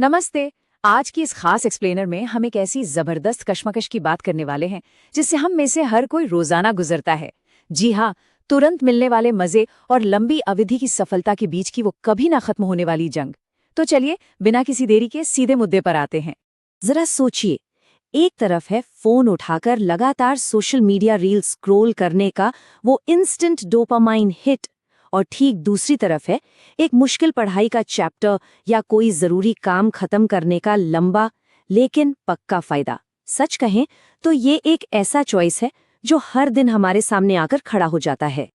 नमस्ते। आज की इस खास एक्सप्लेनर में हम एक ऐसी जबरदस्त कश्मकश की बात करने वाले हैं जिससे हम में से हर कोई रोजाना गुजरता है। जी हाँ, तुरंत मिलने वाले मजे और लंबी अवधि की सफलता के बीच की वो कभी ना खत्म होने वाली जंग। तो चलिए बिना किसी देरी के सीधे मुद्दे पर आते हैं। जरा सोचिए, एक तरफ है फोन उठाकर लगातार सोशल मीडिया रील स्क्रॉल करने का वो इंस्टेंट डोपामाइन हिट, और ठीक दूसरी तरफ है एक मुश्किल पढ़ाई का चैप्टर या कोई जरूरी काम खत्म करने का लंबा लेकिन पक्का फायदा। सच कहें तो ये एक ऐसा चॉइस है जो हर दिन हमारे सामने आकर खड़ा हो जाता है।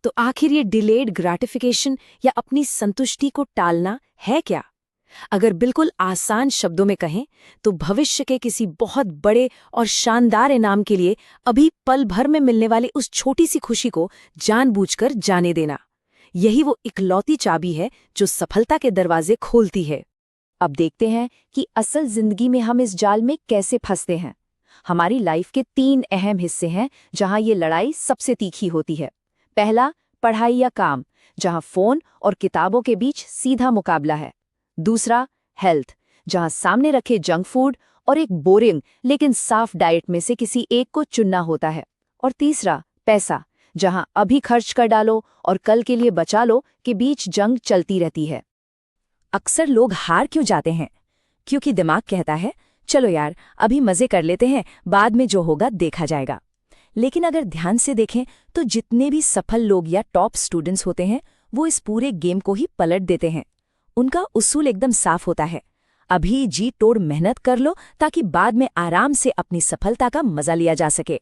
तो आखिर ये डिलेड ग्रेटिफिकेशन या अपनी संतुष्टि को टालना है क्या? अगर बिल्कुल आसान शब्दों में कहें तो भविष्य के किसी बहुत बड़े और शानदार इनाम के लिए अभी पल भर में मिलने वाली उस छोटी सी खुशी को जानबूझकर जाने देना। यही वो इकलौती चाबी है जो सफलता के दरवाजे खोलती है। अब देखते हैं कि असल जिंदगी में हम इस जाल में कैसे फंसते हैं। हमारी लाइफ के 3 अहम हिस्से हैं जहां ये लड़ाई सबसे तीखी होती है। पहला, पढ़ाई या काम, जहां फोन और किताबों के बीच सीधा मुकाबला है। दूसरा, हेल्थ, जहां सामने रखे जंक फूड और एक बोरिंग लेकिन साफ डाइट में से किसी एक को चुनना होता है। और तीसरा, पैसा, जहां अभी खर्च कर डालो और कल के लिए बचा लो के बीच जंग चलती रहती है। अक्सर लोग हार क्यों जाते हैं? क्योंकि दिमाग कहता है चलो यार अभी मजे कर लेते हैं, बाद में जो होगा देखा जाएगा। लेकिन अगर ध्यान से देखें तो जितने भी सफल लोग या टॉप स्टूडेंट्स होते हैं वो इस पूरे गेम को ही पलट देते हैं। उनका उसूल एकदम साफ होता है, अभी जी तोड़ मेहनत कर लो ताकि बाद में आराम से अपनी सफलता का मजा लिया जा सके।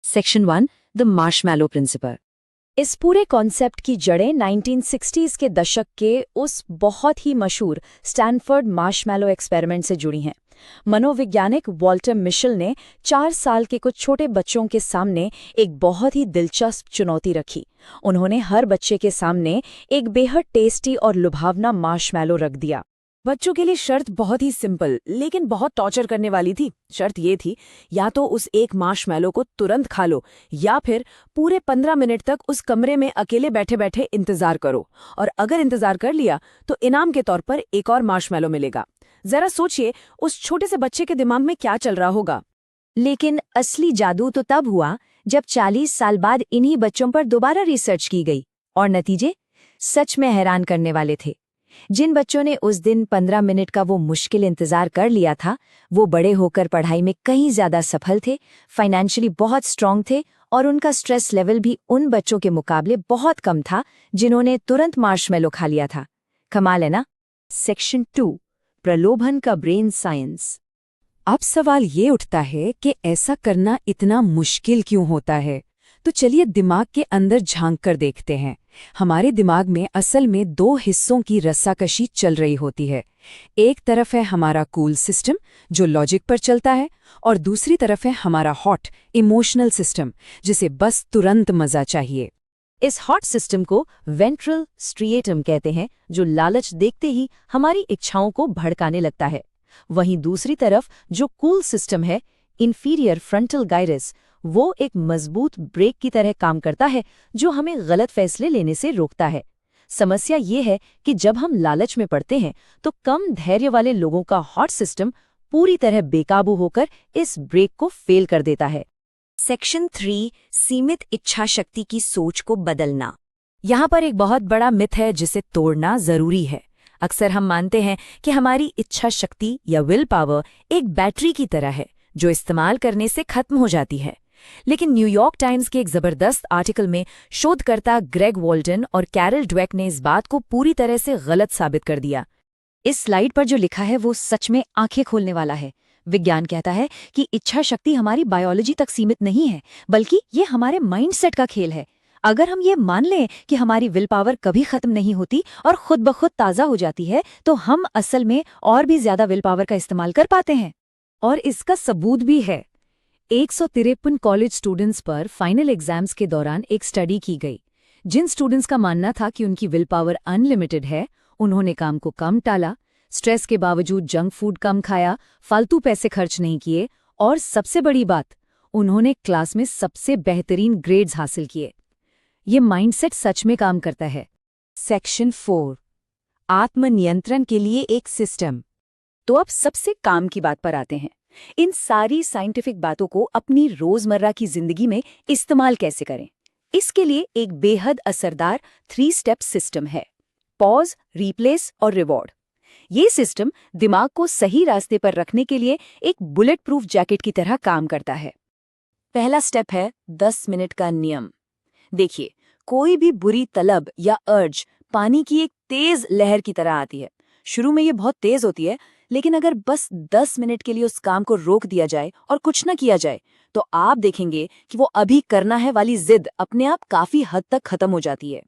Section 1, the marshmallow principle. इस पूरे कॉन्सेप्ट की जड़ें 1960s के दशक के उस बहुत ही मशहूर स्टैनफोर्ड मार्शमैलो एक्सपेरिमेंट से जुड़ी हैं। मनोवैज्ञानिक वॉल्टर मिशेल ने 4 साल के कुछ छोटे बच्चों के सामने एक बहुत ही दिलचस्प चुनौती रखी। उन्होंने हर बच्चे के सामने एक बेहद टेस्टी और लुभावना मार्शमैलो रख दिया। बच्चों के लिए शर्त बहुत ही सिंपल लेकिन बहुत टॉर्चर करने वाली थी। शर्त ये थी, या तो उस एक मार्शमैलो को तुरंत खा लो या फिर पूरे 15 मिनट तक उस कमरे में अकेले बैठे बैठे इंतजार करो, और अगर इंतजार कर लिया तो इनाम के तौर पर एक और मार्शमैलो मिलेगा। जरा सोचिए उस छोटे से बच्चे के दिमाग में क्या चल रहा होगा। लेकिन असली जादू तो तब हुआ जब 40 साल बाद इन्हीं बच्चों पर दोबारा रिसर्च की गई, और नतीजे सच में हैरान करने वाले थे। जिन बच्चों ने उस दिन 15 मिनट का वो मुश्किल इंतजार कर लिया था, वो बड़े होकर पढ़ाई में कहीं ज्यादा सफल थे, फाइनेंशियली बहुत स्ट्रांग थे, और उनका स्ट्रेस लेवल भी उन बच्चों के मुकाबले बहुत कम था जिन्होंने तुरंत मार्शमैलो खा लिया था। कमाल है ना? सेक्शन 2, प्रलोभन का ब्रेन साइंस। अब सवाल ये उठता है कि ऐसा करना इतना मुश्किल क्यों होता है? तो चलिए दिमाग के अंदर झांक कर देखते हैं। हमारे दिमाग में असल में 2 हिस्सों की रस्साकशी चल रही होती है। एक तरफ है हमारा कूल सिस्टम जो लॉजिक पर चलता है, और दूसरी तरफ है हमारा हॉट इमोशनल सिस्टम जिसे बस तुरंत मजा चाहिए। इस हॉट सिस्टम को वेंट्रल स्ट्रिएटम कहते हैं, जो लालच देखते ही हमारी इच्छाओं को भड़काने लगता है। वहीं दूसरी तरफ जो कूल सिस्टम है, इंफीरियर फ्रंटल गाइरस, वो एक मजबूत ब्रेक की तरह काम करता है जो हमें गलत फैसले लेने से रोकता है। समस्या ये है कि जब हम लालच में पड़ते हैं तो कम धैर्य वाले लोगों का हॉट सिस्टम पूरी तरह बेकाबू होकर इस ब्रेक को फेल कर देता है। सेक्शन 3, सीमित इच्छा शक्ति की सोच को बदलना। यहाँ पर एक बहुत बड़ा मिथ है जिसे तोड़ना जरूरी है। अक्सर हम मानते हैं कि हमारी इच्छा शक्ति या विल पावर एक बैटरी की तरह है जो इस्तेमाल करने से खत्म हो जाती है। लेकिन न्यूयॉर्क टाइम्स के एक जबरदस्त आर्टिकल में शोधकर्ता ग्रेग वॉल्टन और कैरल ड्वेक ने इस बात को पूरी तरह से गलत साबित कर दिया। इस स्लाइड पर जो लिखा है वो सच में आंखें खोलने वाला है। विज्ञान कहता है कि इच्छा शक्ति हमारी बायोलॉजी तक सीमित नहीं है, बल्कि ये हमारे माइंडसेट का खेल है। अगर हम ये मान लें कि हमारी विल पावर कभी खत्म नहीं होती और खुद ब खुद ताज़ा हो जाती है, तो हम असल में और भी ज्यादा विल पावर का इस्तेमाल कर पाते हैं। और इसका सबूत भी है। 153 कॉलेज स्टूडेंट्स पर फाइनल एग्जाम्स के दौरान एक स्टडी की गई। जिन स्टूडेंट्स का मानना था कि उनकी विल पावर अनलिमिटेड है, उन्होंने काम को कम टाला, स्ट्रेस के बावजूद जंक फूड कम खाया, फालतू पैसे खर्च नहीं किए, और सबसे बड़ी बात, उन्होंने क्लास में सबसे बेहतरीन ग्रेड्स हासिल किए। ये माइंडसेट सच में काम करता है। सेक्शन 4, आत्मनियंत्रण के लिए एक सिस्टम। तो अब सबसे काम की बात पर आते हैं। इन सारी साइंटिफिक बातों को अपनी रोजमर्रा की जिंदगी में इस्तेमाल कैसे करें? इसके लिए एक बेहद असरदार 3 स्टेप सिस्टम है। पॉज, रिप्लेस और रिवॉर्ड। ये सिस्टम दिमाग को सही रास्ते पर रखने के लिए एक बुलेट प्रूफ जैकेट की तरह काम करता है। पहला स्टेप है 10 मिनट का नियम। देखिए, कोई भी बुरी तलब या अर्ज पानी की एक तेज लहर की तरह आती है। शुरू में ये बहुत तेज होती है, लेकिन अगर बस 10 मिनट के लिए उस काम को रोक दिया जाए और कुछ न किया जाए, तो आप देखेंगे कि वो अभी करना है वाली जिद अपने आप काफी हद तक खत्म हो जाती है।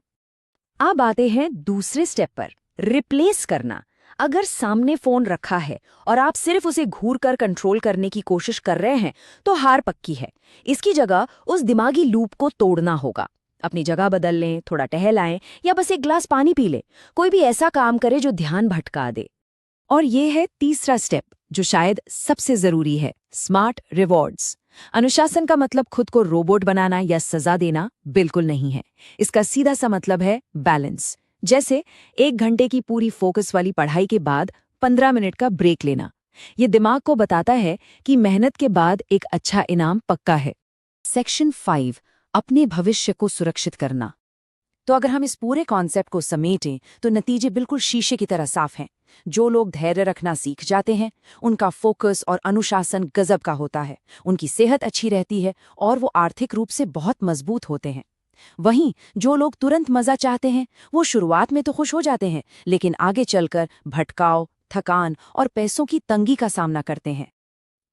अब आते हैं दूसरे स्टेप पर, रिप्लेस करना। अगर सामने फोन रखा है और आप सिर्फ उसे घूर कर कंट्रोल करने की कोशिश कर रहे हैं, तो हार पक्की है। इसकी जगह उस दिमागी लूप को तोड़ना होगा। अपनी जगह बदल लें, थोड़ा टहल आएं या बस एक ग्लास पानी पी लें। कोई भी ऐसा काम करे जो ध्यान भटका दे। और ये है तीसरा स्टेप, जो शायद सबसे जरूरी है, स्मार्ट रिवॉर्ड्स। अनुशासन का मतलब खुद को रोबोट बनाना या सजा देना बिल्कुल नहीं है। इसका सीधा सा मतलब है बैलेंस। जैसे 1 घंटे की पूरी फोकस वाली पढ़ाई के बाद 15 मिनट का ब्रेक लेना। ये दिमाग को बताता है कि मेहनत के बाद एक अच्छा इनाम पक्का है। सेक्शन 5, अपने भविष्य को सुरक्षित करना। तो अगर हम इस पूरे कॉन्सेप्ट को समेटें तो नतीजे बिल्कुल शीशे की तरह साफ हैं। जो लोग धैर्य रखना सीख जाते हैं, उनका फोकस और अनुशासन गजब का होता है, उनकी सेहत अच्छी रहती है और वो आर्थिक रूप से बहुत मजबूत होते हैं। वहीं जो लोग तुरंत मजा चाहते हैं, वो शुरुआत में तो खुश हो जाते हैं, लेकिन आगे चलकर भटकाव, थकान और पैसों की तंगी का सामना करते हैं।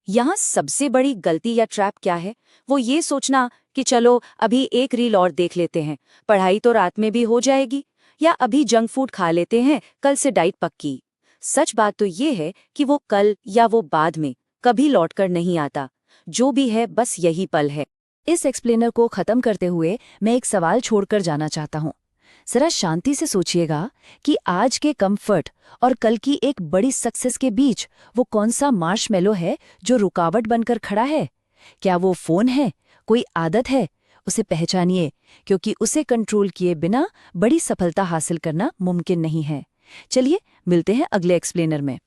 यहाँ सबसे बड़ी गलती या ट्रैप क्या है? वो ये सोचना कि चलो अभी एक रील और देख लेते हैं, पढ़ाई तो रात में भी हो जाएगी, या अभी जंक फूड खा लेते हैं, कल से डाइट पक्की। सच बात तो ये है कि वो कल या वो बाद में कभी लौटकर नहीं आता। जो भी है बस यही पल है। इस एक्सप्लेनर को खत्म करते हुए मैं एक सवाल छोड़कर जाना चाहता हूँ। जरा शांति से सोचिएगा कि आज के कंफर्ट और कल की एक बड़ी सक्सेस के बीच वो कौन सा मार्शमेलो है जो रुकावट बनकर खड़ा है? क्या वो फोन है, कोई आदत है? उसे पहचानिए, क्योंकि उसे कंट्रोल किए बिना बड़ी सफलता हासिल करना मुमकिन नहीं है। चलिए मिलते हैं अगले एक्सप्लेनर में।